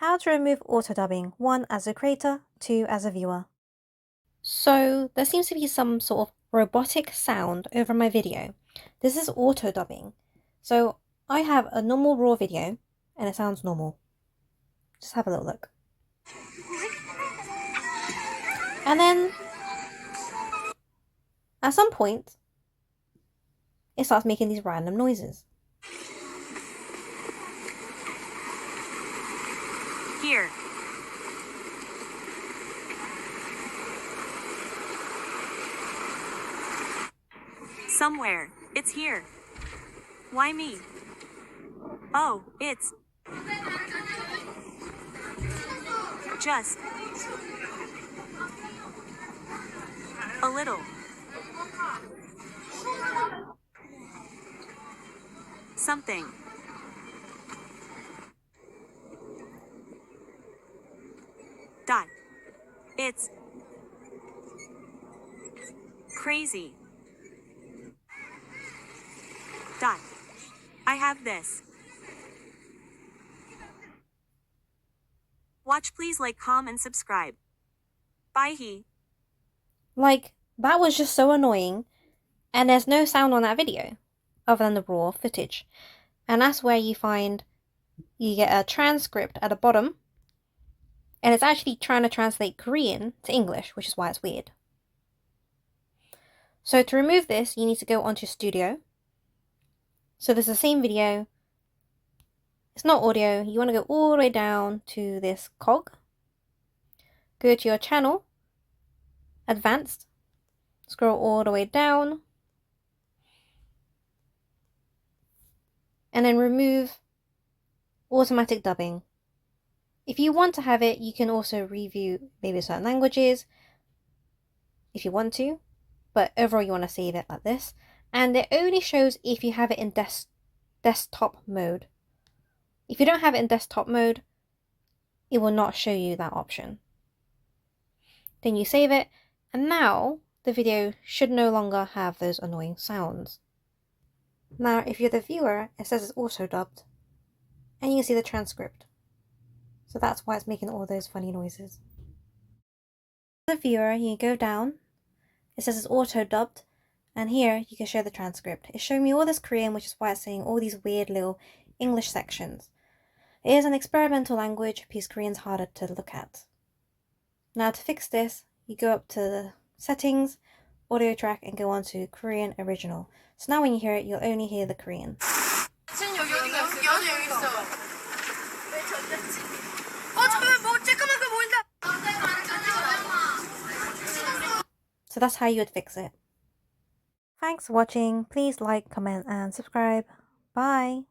How to remove auto-dubbing, 1 as a creator, 2 as a viewer. So there seems to be some sort of robotic sound over my video. This is auto-dubbing. So I have a normal raw video and it sounds normal. Just have a little look. And then at some point it starts making these random noises. Here. Somewhere. It's here. Why me? Oh, it's just a little. Something. Dot. It's crazy. Dot. I have this. Watch, please like, comment, and subscribe. Bye. Like, that was just so annoying, and there's no sound on that video other than the raw footage. And that's where you get a transcript at the bottom, and it's actually trying to translate Korean to English, which is why it's weird. So to remove this, you need to go onto Studio. So there's the same video. It's not audio. You want to go all the way down to this cog. Go to your channel, Advanced, scroll all the way down, and then remove automatic dubbing. If you want to have it, you can also review maybe certain languages if you want to, but overall you want to save it like this. And it only shows if you have it in desktop mode. If you don't have it in desktop mode, it will not show you that option. Then you save it, and now the video should no longer have those annoying sounds. Now, if you're the viewer, it says it's auto-dubbed, and you can see the transcript. So that's why it's making all those funny noises. As a viewer, you go down, it says it's auto-dubbed, and here you can show the transcript. It's showing me all this Korean, which is why it's saying all these weird little English sections. It is an experimental language because Korean's harder to look at. Now to fix this, you go up to the settings, audio track, and go on to Korean original. So now when you hear it, you'll only hear the Korean. So that's how you would fix it. Thanks for watching. Please like, comment, and subscribe. Bye!